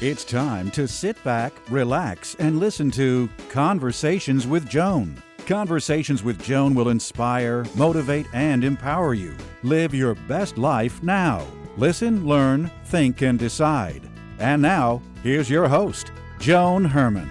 It's time to sit back, relax, and listen to Conversations with Joan. Conversations with Joan will inspire, motivate, and empower you. Live your best life now. Listen, learn, think, and decide. And now, here's your host, Joan Herrmann.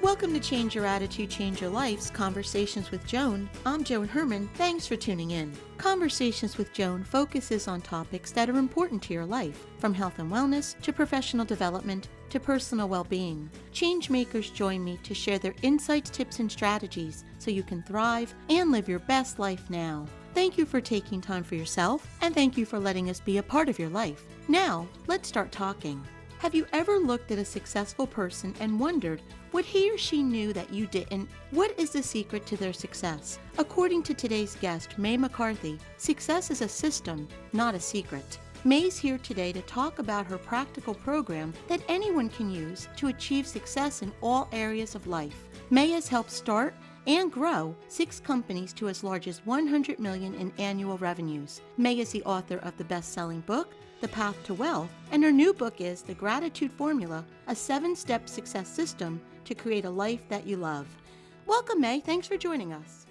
Welcome to Change Your Attitude, Change Your Life's Conversations with Joan. I'm Joan Herrmann. Thanks for tuning in. Conversations with Joan focuses on topics that are important to your life, from health and wellness to professional development to personal well-being. Changemakers join me to share their insights, tips, and strategies so you can thrive and live your best life now. Thank you for taking time for yourself, and thank you for letting us be a part of your life. Now, let's start talking. Have you ever looked at a successful person and wondered what he or she knew that you didn't? What is the secret to their success? According to today's guest, May McCarthy, success is a system, not a secret. May's here today to talk about her practical program that anyone can use to achieve success in all areas of life. May has helped start and grow 6 companies to as large as $100 million in annual revenues. May is the author of the best-selling book, The Path to Wealth, and her new book is The Gratitude Formula, a 7-step success system to create a life that you love. Welcome, May. Thanks for joining us.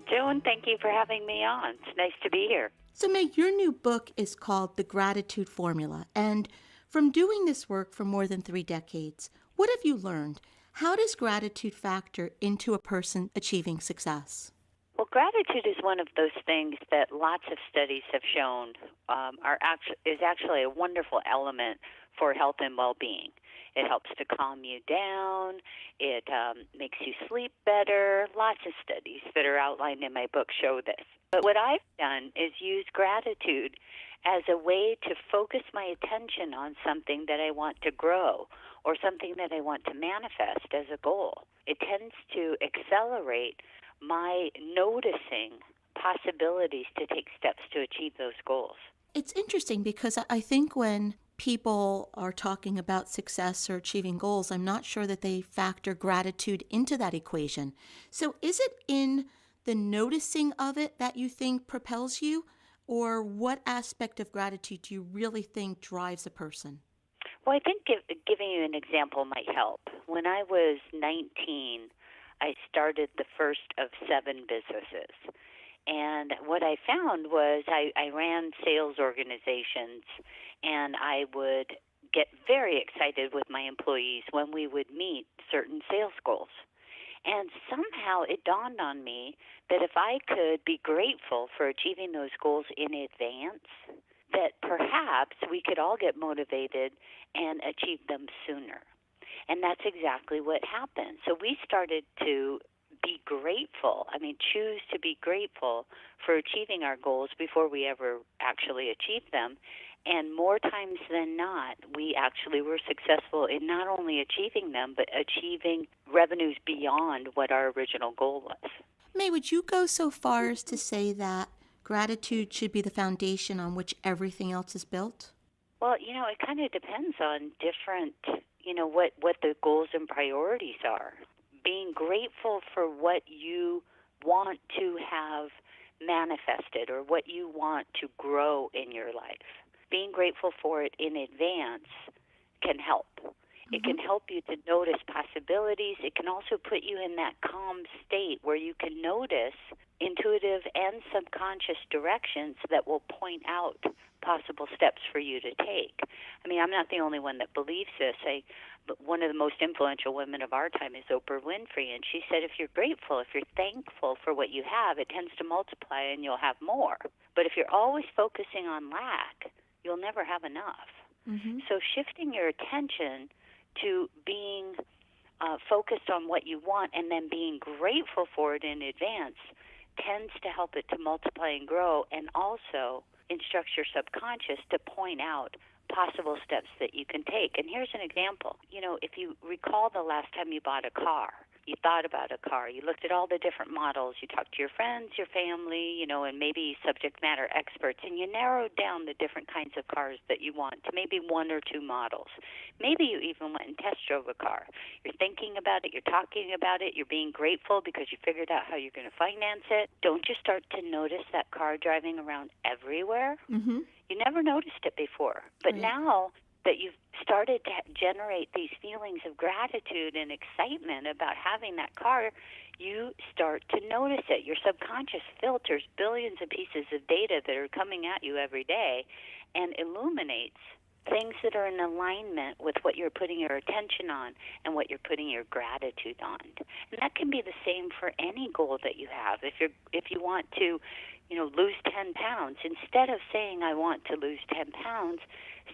Joan, thank you for having me on. It's nice to be here. So, May, your new book is called The Gratitude Formula, and from doing this work for more than 3 decades, what have you learned? How does gratitude factor into a person achieving success? Well, gratitude is one of those things that lots of studies have shown is actually a wonderful element for health and well-being. It helps to calm you down. It makes you sleep better. Lots of studies that are outlined in my book show this. But what I've done is use gratitude as a way to focus my attention on something that I want to grow or something that I want to manifest as a goal. It tends to accelerate my noticing possibilities to take steps to achieve those goals. It's interesting because I think when people are talking about success or achieving goals, I'm not sure that they factor gratitude into that equation. So is it in the noticing of it that you think propels you, or what aspect of gratitude do you really think drives a person? Well, I think giving you an example might help. When I was 19, I started the first of 7 businesses. And what I found was I ran sales organizations, and I would get very excited with my employees when we would meet certain sales goals. And somehow it dawned on me that if I could be grateful for achieving those goals in advance, that perhaps we could all get motivated and achieve them sooner. And that's exactly what happened. So we started to be grateful, choose to be grateful for achieving our goals before we ever actually achieved them. And more times than not, we actually were successful in not only achieving them, but achieving revenues beyond what our original goal was. May, would you go so far as to say that gratitude should be the foundation on which everything else is built? Well, it kind of depends on different, what the goals and priorities are. Being grateful for what you want to have manifested or what you want to grow in your life. Being grateful for it in advance can help. It can help you to notice possibilities. It can also put you in that calm state where you can notice intuitive and subconscious directions that will point out possible steps for you to take. I'm not the only one that believes this. But one of the most influential women of our time is Oprah Winfrey, and she said if you're grateful, if you're thankful for what you have, it tends to multiply and you'll have more. But if you're always focusing on lack, you'll never have enough. Mm-hmm. So shifting your attention to being focused on what you want and then being grateful for it in advance tends to help it to multiply and grow, and also instructs your subconscious to point out possible steps that you can take. And here's an example. If you recall the last time you bought a car, You thought about a car. You looked at all the different models. You talked to your friends, your family, and maybe subject matter experts, and you narrowed down the different kinds of cars that you want to maybe one or two models. Maybe you even went and test drove a car. You're thinking about it. You're talking about it. You're being grateful because you figured out how you're going to finance it. Don't you start to notice that car driving around everywhere? Mm-hmm. You never noticed it before. But Right. now that you've started to generate these feelings of gratitude and excitement about having that car, you start to notice it. Your subconscious filters billions of pieces of data that are coming at you every day and illuminates things that are in alignment with what you're putting your attention on and what you're putting your gratitude on. And that can be the same for any goal that you have. If you want to, lose 10 pounds, instead of saying I want to lose 10 pounds,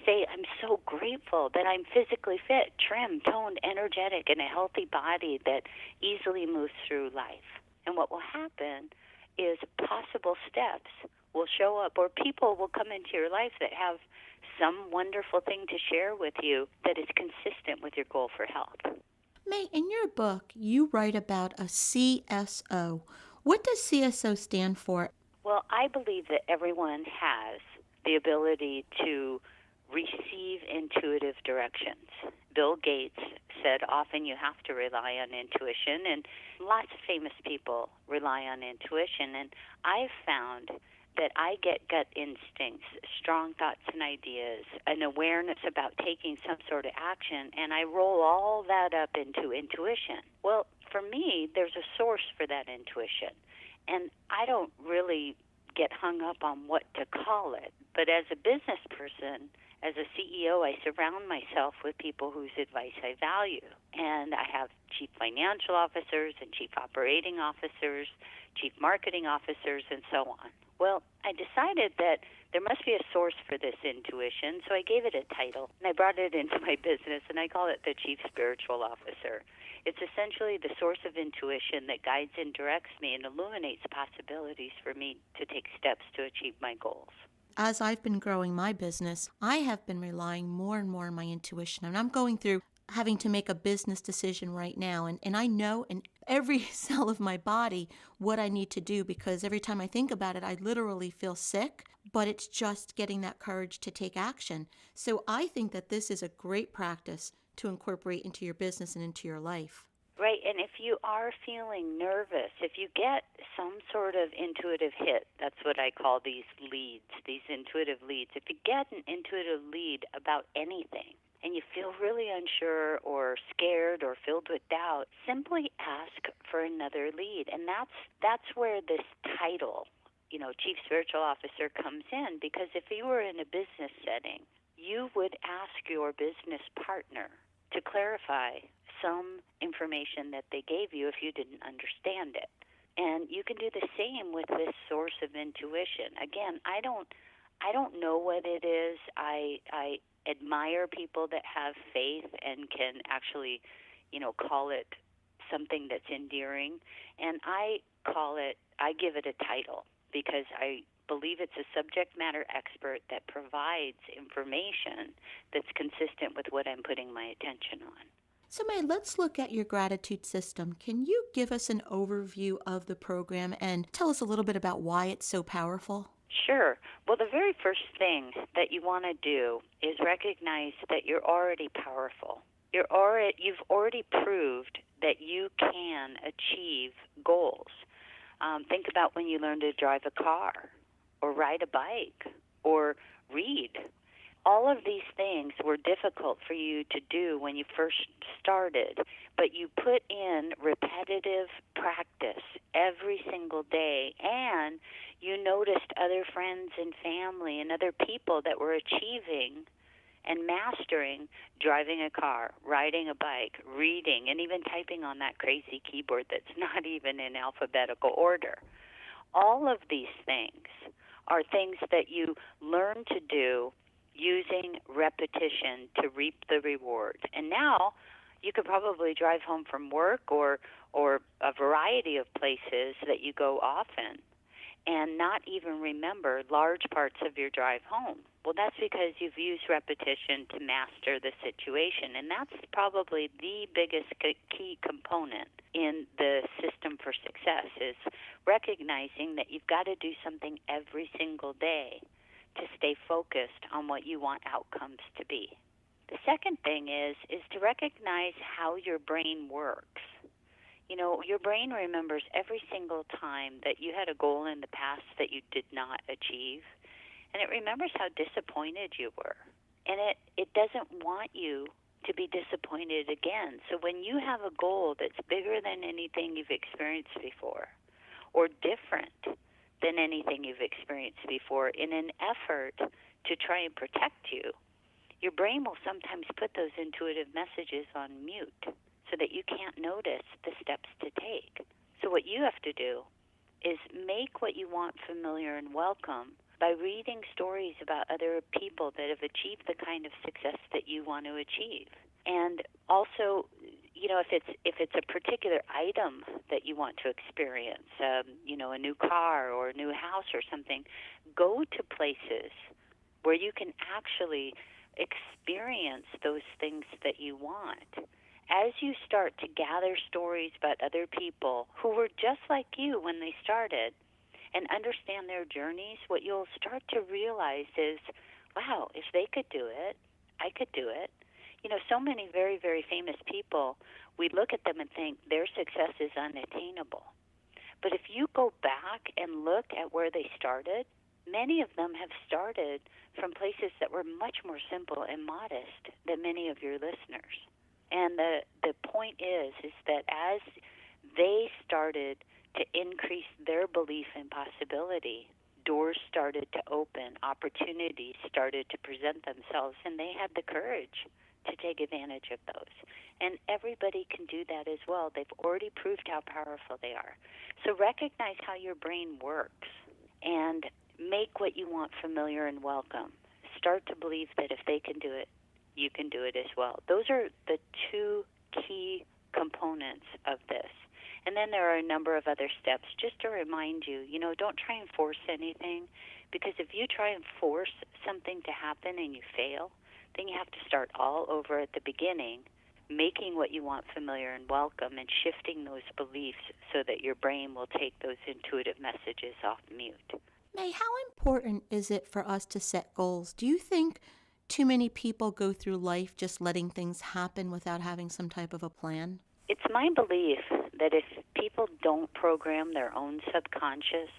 say I'm so grateful that I'm physically fit, trim, toned, energetic, and a healthy body that easily moves through life. And what will happen is possible steps will show up, or people will come into your life that have some wonderful thing to share with you that is consistent with your goal for health. May, in your book, you write about a CSO. What does CSO stand for? Well, I believe that everyone has the ability to receive intuitive directions. Bill Gates said often you have to rely on intuition, and lots of famous people rely on intuition. And I've found that I get gut instincts, strong thoughts and ideas, an awareness about taking some sort of action, and I roll all that up into intuition. Well, for me, there's a source for that intuition, and I don't really get hung up on what to call it. But as a business person, as a CEO, I surround myself with people whose advice I value. And I have chief financial officers and chief operating officers, chief marketing officers, and so on. Well, I decided that there must be a source for this intuition, so I gave it a title, and I brought it into my business, and I call it the Chief Spiritual Officer. It's essentially the source of intuition that guides and directs me and illuminates possibilities for me to take steps to achieve my goals. As I've been growing my business, I have been relying more and more on my intuition. And I'm going through having to make a business decision right now. And I know in every cell of my body what I need to do, because every time I think about it, I literally feel sick, but it's just getting that courage to take action. So I think that this is a great practice to incorporate into your business and into your life. Right, and if you are feeling nervous, if you get some sort of intuitive hit, that's what I call these leads, these intuitive leads. If you get an intuitive lead about anything and you feel really unsure or scared or filled with doubt, simply ask for another lead. And that's where this title, Chief Spiritual Officer, comes in, because if you were in a business setting, you would ask your business partner to clarify some information that they gave you if you didn't understand it. And you can do the same with this source of intuition. Again, I don't know what it is. I admire people that have faith and can actually, call it something that's endearing. And I give it a title, because I believe it's a subject matter expert that provides information that's consistent with what I'm putting my attention on. So May, let's look at your gratitude system. Can you give us an overview of the program and tell us a little bit about why it's so powerful? Sure. Well, the very first thing that you want to do is recognize that you're already powerful. You've already proved that you can achieve goals. Think about when you learned to drive a car or ride a bike or read. All of these things were difficult for you to do when you first started, but you put in repetitive practice every single day, and you noticed other friends and family and other people that were achieving and mastering driving a car, riding a bike, reading, and even typing on that crazy keyboard that's not even in alphabetical order. All of these things are things that you learn to do using repetition to reap the reward. And now you could probably drive home from work or a variety of places that you go often and not even remember large parts of your drive home. Well, that's because you've used repetition to master the situation, and that's probably the biggest key component in the system for success is recognizing that you've got to do something every single day to stay focused on what you want outcomes to be. The second thing is to recognize how your brain works. You know, your brain remembers every single time that you had a goal in the past that you did not achieve, and it remembers how disappointed you were. And it doesn't want you to be disappointed again. So when you have a goal that's bigger than anything you've experienced before, or different than anything you've experienced before, in an effort to try and protect you, your brain will sometimes put those intuitive messages on mute so that you can't notice the steps to take. So what you have to do is make what you want familiar and welcome by reading stories about other people that have achieved the kind of success that you want to achieve. And also, you know, if it's a particular item that you want to experience, you know, a new car or a new house or something, go to places where you can actually experience those things that you want. As you start to gather stories about other people who were just like you when they started and understand their journeys, what you'll start to realize is, wow, if they could do it, I could do it. You know, so many very, very famous people, we look at them and think their success is unattainable. But if you go back and look at where they started, many of them have started from places that were much more simple and modest than many of your listeners. And the point is that as they started to increase their belief in possibility, doors started to open, opportunities started to present themselves, and they had the courage to take advantage of those. And everybody can do that as well. They've already proved how powerful they are. So recognize how your brain works and make what you want familiar and welcome. Start to believe that if they can do it, you can do it as well. Those are the two key components of this. And then there are a number of other steps just to remind you, you know, don't try and force anything, because if you try and force something to happen and you fail, then you have to start all over at the beginning, making what you want familiar and welcome and shifting those beliefs so that your brain will take those intuitive messages off mute. May, how important is it for us to set goals? Do you think too many people go through life just letting things happen without having some type of a plan? It's my belief that if people don't program their own subconscious,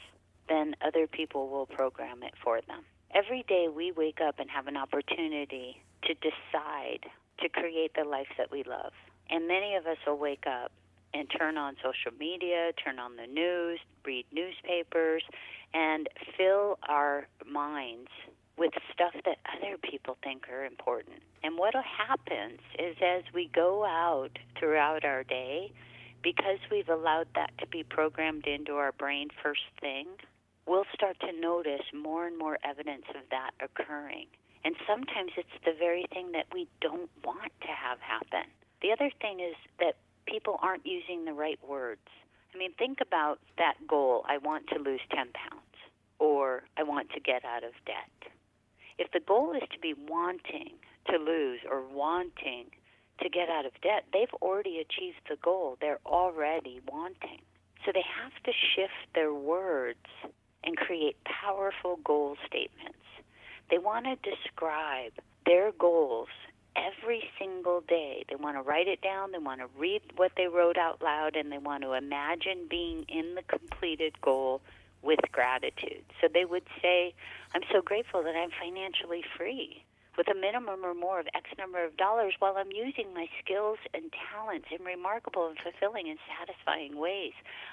then other people will program it for them. Every day we wake up and have an opportunity to decide to create the life that we love. And many of us will wake up and turn on social media, turn on the news, read newspapers, and fill our minds with stuff that other people think are important. And what happens is as we go out throughout our day, because we've allowed that to be programmed into our brain first thing, we'll start to notice more and more evidence of that occurring. And sometimes it's the very thing that we don't want to have happen. The other thing is that people aren't using the right words. I mean, think about that goal, I want to lose 10 pounds, or I want to get out of debt. If the goal is to be wanting to lose or wanting to get out of debt, they've already achieved the goal. They're already wanting. So they have to shift their words and create powerful goal statements. They want to describe their goals every single day. They want to write it down, they want to read what they wrote out loud, and they want to imagine being in the completed goal with gratitude. So they would say, I'm so grateful that I'm financially free with a minimum or more of X number of dollars while I'm using my skills and talents in remarkable and fulfilling and satisfying ways.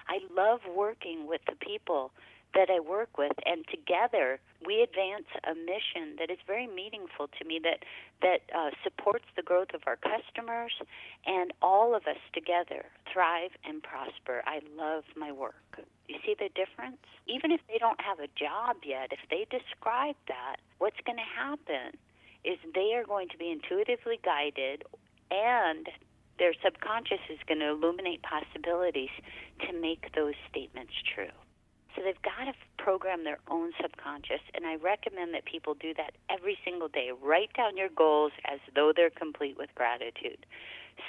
I love working with the people that I work with, and together we advance a mission that is very meaningful to me, that supports the growth of our customers, and all of us together thrive and prosper. I love my work. You see the difference? Even if they don't have a job yet, if they describe that, what's going to happen is they are going to be intuitively guided, and their subconscious is going to illuminate possibilities to make those statements true. So they've got to program their own subconscious, and I recommend that people do that every single day. Write down your goals as though they're complete with gratitude.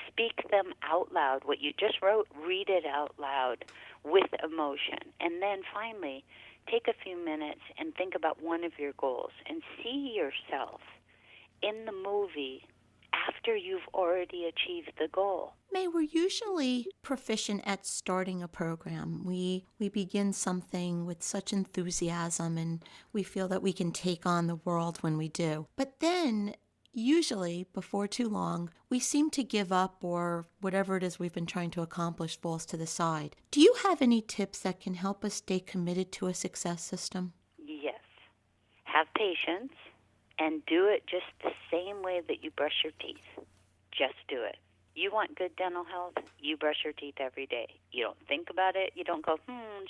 Speak them out loud. What you just wrote, read it out loud with emotion. And then finally, take a few minutes and think about one of your goals and see yourself in the movie after you've already achieved the goal. May, we're usually proficient at starting a program. We begin something with such enthusiasm and we feel that we can take on the world when we do. But then, usually, before too long, we seem to give up or whatever it is we've been trying to accomplish falls to the side. Do you have any tips that can help us stay committed to a success system? Yes. Have patience and do it just the same way that you brush your teeth. Just do it. You want good dental health, you brush your teeth every day. You don't think about it. You don't go,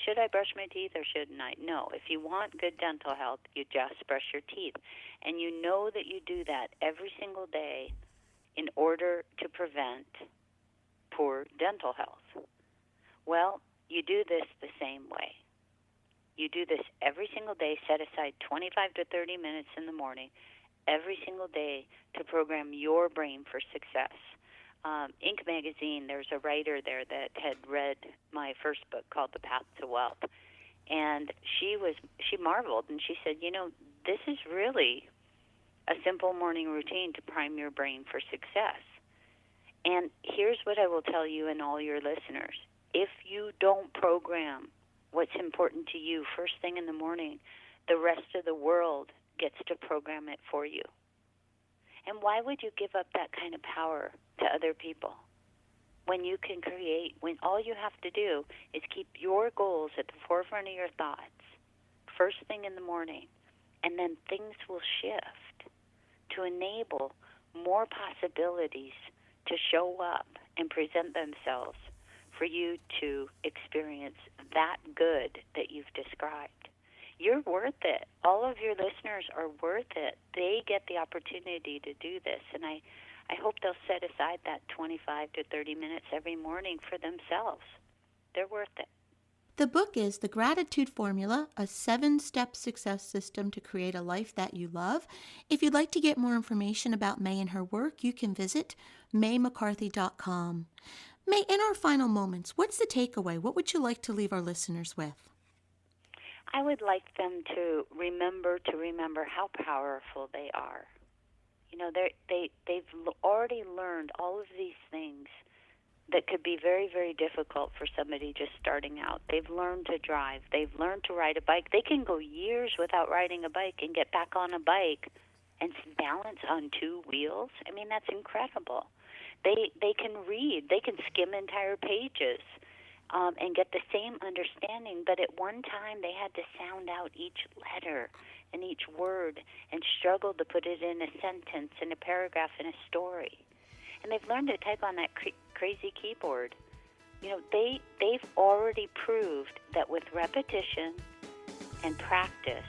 should I brush my teeth or shouldn't I? No, if you want good dental health, you just brush your teeth. And you know that you do that every single day in order to prevent poor dental health. Well, you do this the same way. You do this every single day. Set aside 25 to 30 minutes in the morning every single day to program your brain for success. Inc. magazine, there's a writer there that had read my first book called The Path to Wealth. And she marveled and she said, this is really a simple morning routine to prime your brain for success. And here's what I will tell you and all your listeners. If you don't program what's important to you first thing in the morning, the rest of the world gets to program it for you. And why would you give up that kind of power to other people when you can create, when all you have to do is keep your goals at the forefront of your thoughts first thing in the morning, and then things will shift to enable more possibilities to show up and present themselves for you to experience that good that you've described. You're worth it. All of your listeners are worth it. They get the opportunity to do this, and I hope they'll set aside that 25 to 30 minutes every morning for themselves. They're worth it. The book is The Gratitude Formula, a 7-step success system to create a life that you love. If you'd like to get more information about May and her work, you can visit maymccarthy.com. May, in our final moments, what's the takeaway? What would you like to leave our listeners with? I would like them to remember how powerful they are. They've already learned all of these things that could be very, very difficult for somebody just starting out. They've learned to drive. They've learned to ride a bike. They can go years without riding a bike and get back on a bike and balance on 2 wheels. I mean, that's incredible. They can read. They can skim entire pages and get the same understanding, but at one time they had to sound out each letter and each word and struggle to put it in a sentence, in a paragraph, in a story. And they've learned to type on that crazy keyboard. They've already proved that with repetition and practice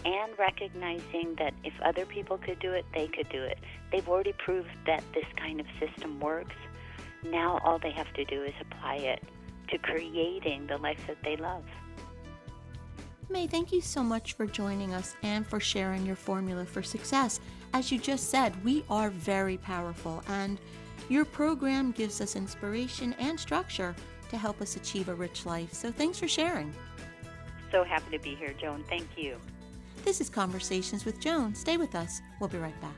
and recognizing that if other people could do it, they could do it. They've already proved that this kind of system works. Now all they have to do is apply it to creating the life that they love. May, thank you so much for joining us and for sharing your formula for success. As you just said, we are very powerful, and your program gives us inspiration and structure to help us achieve a rich life. So thanks for sharing. So happy to be here, Joan. Thank you. This is Conversations with Joan. Stay with us. We'll be right back.